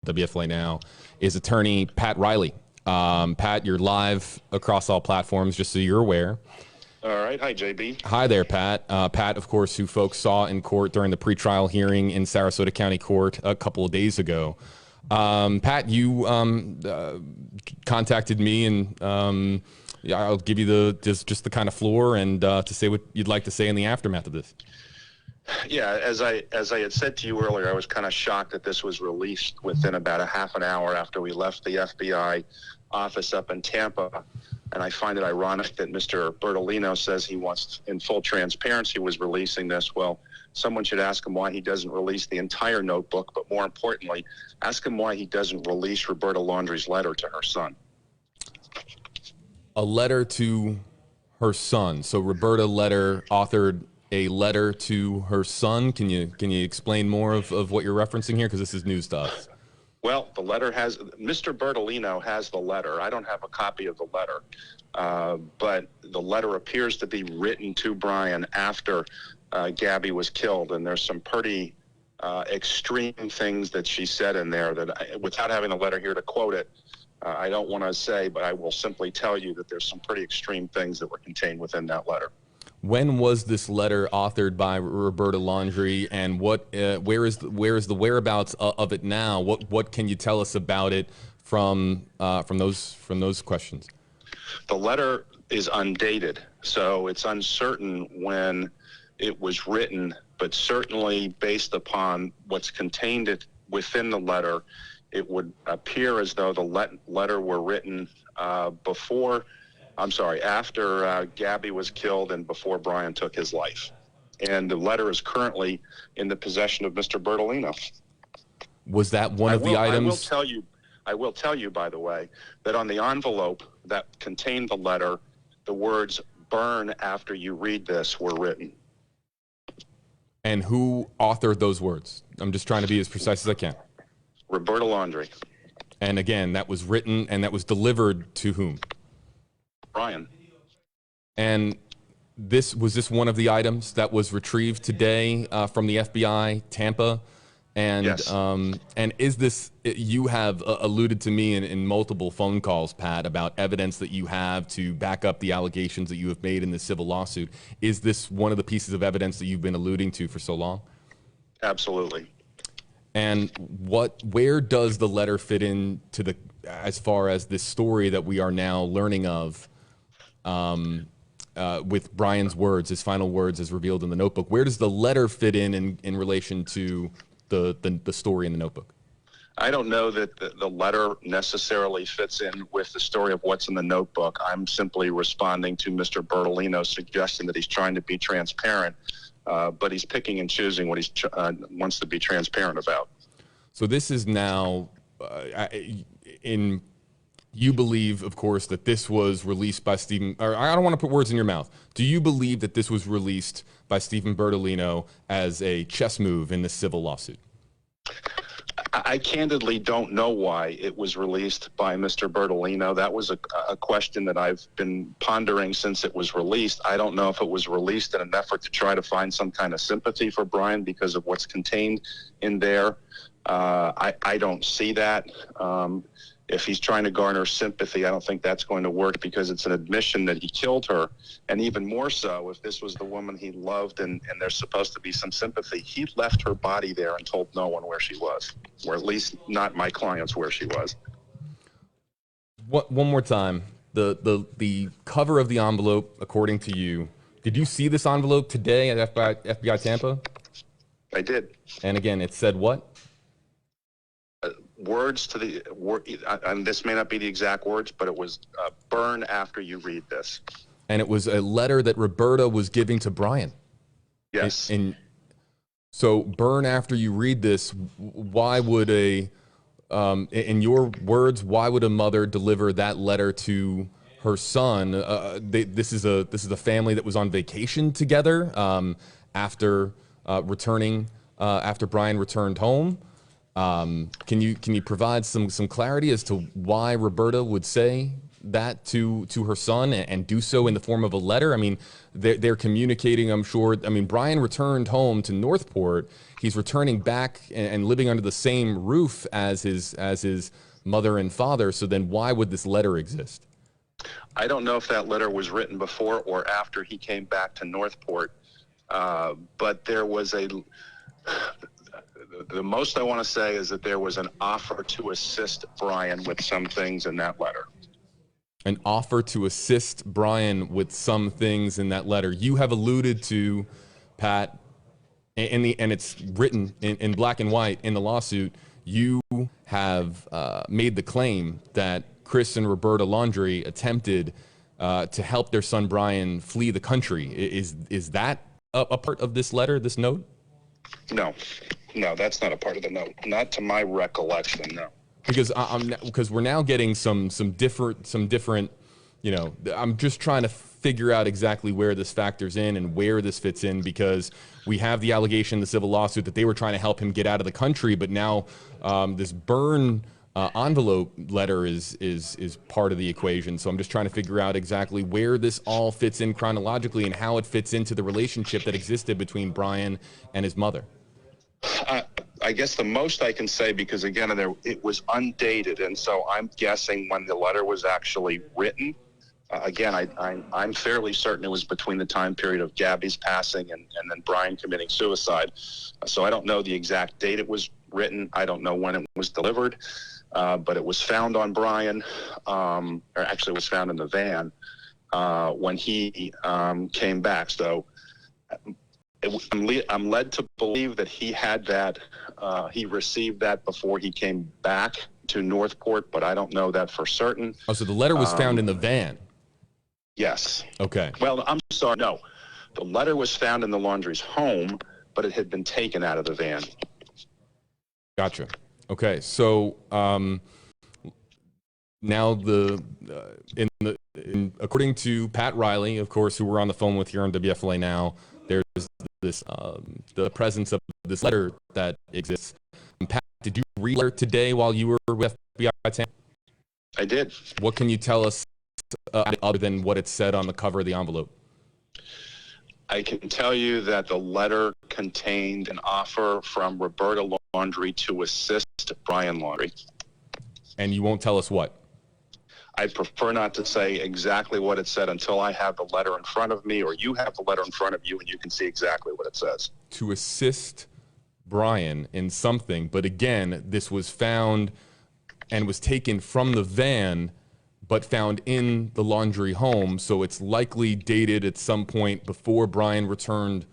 WFLA Now, is attorney Pat Riley. Pat, you're live across all platforms, just so you're aware. All right. Hi, JB. Hi there, Pat. Pat, of course, who folks saw in court during the pretrial hearing in Sarasota County Court a couple of days ago. Pat, you contacted me, and I'll give you just the kind of floor and to say what you'd like to say in the aftermath of this. Yeah, as I had said to you earlier, I was kind of shocked that this was released within about a half an hour after we left the FBI office up in Tampa. And I find it ironic that Mr. Bertolino says he wants, in full transparency, was releasing this. Well, someone should ask him why he doesn't release the entire notebook, but more importantly, ask him why he doesn't release Roberta Laundrie's letter to her son. A letter to her son. So Roberta authored a letter to her son. Can you explain more of what you're referencing here? Because this is news to us. Well, the letter Mr. Bertolino has the letter. I don't have a copy of the letter, but the letter appears to be written to Brian after Gabby was killed, and there's some pretty extreme things that she said in there that, without having the letter here to quote it, I don't want to say, but I will simply tell you that there's some pretty extreme things that were contained within that letter. When was this letter authored by Roberta Laundrie, and where is the whereabouts of it now? What can you tell us about it from those questions? The letter is undated, so it's uncertain when it was written, but certainly based upon what's contained within the letter, it would appear as though the letter were written after Gabby was killed and before Brian took his life. And the letter is currently in the possession of Mr. Bertolino. Was that one of the items? I will tell you, by the way, that on the envelope that contained the letter, the words "burn after you read this" were written. And who authored those words? I'm just trying to be as precise as I can. Roberta Laundrie. And again, that was written and that was delivered to whom? Brian. And was this one of the items that was retrieved today from the FBI, Tampa? And yes. And is this, you have alluded to me in multiple phone calls, Pat, about evidence that you have to back up the allegations that you have made in the civil lawsuit. Is this one of the pieces of evidence that you've been alluding to for so long? Absolutely. And where does the letter fit into as far as this story that we are now learning of, with Brian's words, his final words as revealed in the notebook? Where does the letter fit in relation to the story in the notebook? I don't know that the letter necessarily fits in with the story of what's in the notebook. I'm simply responding to Mr. Bertolino's suggestion that he's trying to be transparent, but he's picking and choosing what he wants to be transparent about. So this is now you believe, of course, that this was released by Stephen, or I don't want to put words in your mouth. Do you believe that this was released by Stephen Bertolino as a chess move in this civil lawsuit? I candidly don't know why it was released by Mr. Bertolino. That was a question that I've been pondering since it was released. I don't know if it was released in an effort to try to find some kind of sympathy for Brian because of what's contained in there. I don't see that. If he's trying to garner sympathy, I don't think that's going to work because it's an admission that he killed her. And even more so, if this was the woman he loved and there's supposed to be some sympathy, he left her body there and told no one where she was, or at least not my clients where she was. One more time, the cover of the envelope, according to you, did you see this envelope today at FBI Tampa? I did. And again, it said what? Words to the word, and this may not be the exact words, but it was burn after you read this. And it was a letter that Roberta was giving to Brian. Yes. And so burn after you read this. Why would in your words, why would a mother deliver that letter to her son? This is a family that was on vacation together after Brian returned home. Can you provide some clarity as to why Roberta would say that to her son and do so in the form of a letter? I mean, they're communicating, I'm sure. I mean, Brian returned home to Northport. He's returning back and living under the same roof as his mother and father. So then why would this letter exist? I don't know if that letter was written before or after he came back to Northport, but there was the most I want to say is that there was an offer to assist Brian with some things in that letter. An offer to assist Brian with some things in that letter. You have alluded to, Pat, and it's written in black and white in the lawsuit. You have made the claim that Chris and Roberta Laundrie attempted to help their son Brian flee the country. Is that a part of this letter, this note? No, that's not a part of the note. Not to my recollection, no. Because we're now getting some different, you know, I'm just trying to figure out exactly where this factors in and where this fits in, because we have the allegation, the civil lawsuit, that they were trying to help him get out of the country, but now this burn envelope letter is part of the equation. So I'm just trying to figure out exactly where this all fits in chronologically and how it fits into the relationship that existed between Brian and his mother. I guess the most I can say, because again, it was undated, and so I'm guessing when the letter was actually written. Again, I'm fairly certain it was between the time period of Gabby's passing and then Brian committing suicide. So I don't know the exact date it was written. I don't know when it was delivered, but it was found on Brian, or actually it was found in the van when he came back. So I'm led to believe that he had that, he received that before he came back to Northport, but I don't know that for certain. Oh, so the letter was found in the van? Yes. Okay. Well, I'm sorry. No, the letter was found in the laundrie's home, but it had been taken out of the van. Gotcha. Okay. So now according to Pat Riley, of course, who we're on the phone with here on WFLA now, there's this the presence of this letter that exists. Pat, did you read it today while you were with FBI Tampa? I did. What can you tell us other than what it said on the cover of the envelope? I can tell you that the letter contained an offer from Roberta Laundrie to assist Brian Laundrie. And you won't tell us what? I prefer not to say exactly what it said until I have the letter in front of me, or you have the letter in front of you and you can see exactly what it says. To assist Brian in something, but again, this was found and was taken from the van, but found in the laundry home, so it's likely dated at some point before Brian returned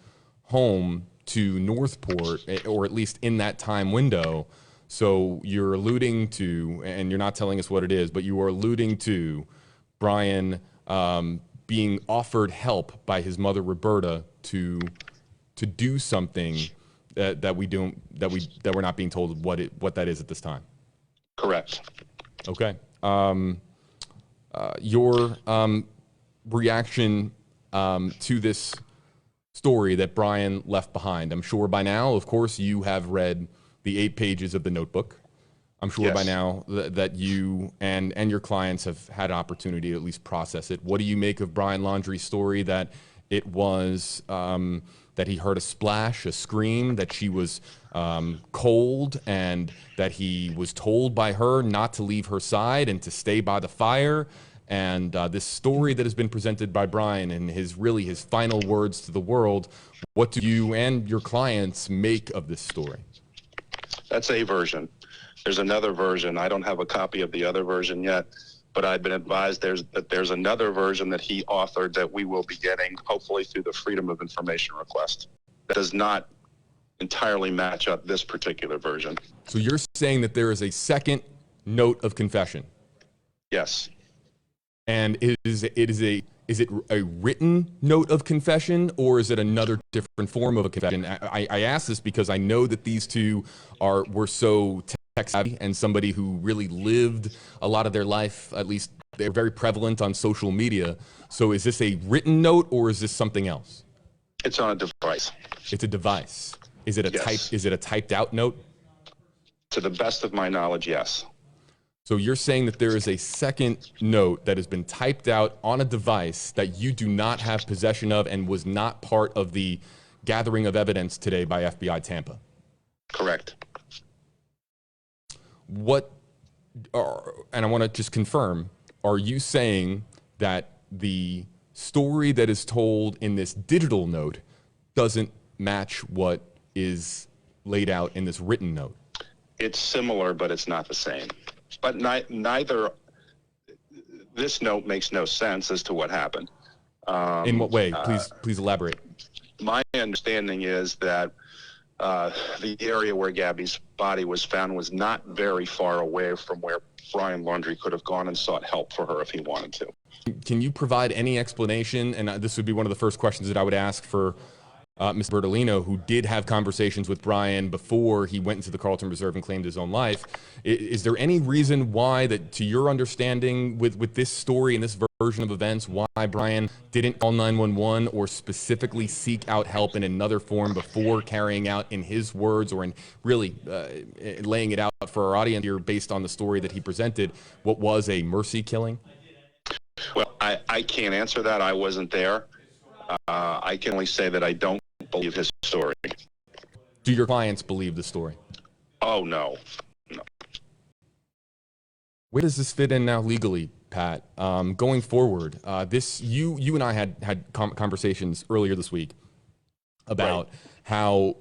home to Northport, or at least in that time window. So you're alluding to, and you're not telling us what it is, but you are alluding to Brian being offered help by his mother Roberta to do something that we're not being told what that is at this time. Correct. Okay. Your reaction to this story that Brian left behind. I'm sure by now, of course, you have read the 8 pages of the notebook. I'm sure by now that you and your clients have had an opportunity to at least process it. What do you make of Brian Laundrie's story that it was that he heard a splash, a scream, that she was cold, and that he was told by her not to leave her side and to stay by the fire? And this story that has been presented by Brian and his final words to the world, what do you and your clients make of this story? That's a version. There's another version. I don't have a copy of the other version yet, but I've been advised there's another version that he authored that we will be getting, hopefully through the Freedom of Information request. That does not entirely match up this particular version. So you're saying that there is a second note of confession? Yes. And is it a written note of confession, or is it another different form of a confession? I ask this because I know that these two were so tech savvy, and somebody who really lived a lot of their life, at least they're very prevalent on social media. So is this a written note, or is this something else? It's on a device. It's a device. Is it Yes. Is it a typed out note? To the best of my knowledge, yes. So you're saying that there is a second note that has been typed out on a device that you do not have possession of and was not part of the gathering of evidence today by FBI Tampa? Correct. And I want to just confirm, are you saying that the story that is told in this digital note doesn't match what is laid out in this written note? It's similar, but it's not the same. But neither, this note makes no sense as to what happened. In what way? Please elaborate. My understanding is that the area where Gabby's body was found was not very far away from where Brian Laundrie could have gone and sought help for her if he wanted to. Can you provide any explanation? And this would be one of the first questions that I would ask for Mr. Bertolino, who did have conversations with Brian before he went into the Carlton Reserve and claimed his own life. Is there any reason why, that to your understanding with this story and this version of events, why Brian didn't call 911 or specifically seek out help in another form before carrying out, in his words, or in really laying it out for our audience here based on the story that he presented, what was a mercy killing? Well, I can't answer that. I wasn't there. I can only say that I don't believe his story. Do your clients believe the story? Oh, no. Where does this fit in now legally, Pat? Going forward, you and I had conversations earlier this week about how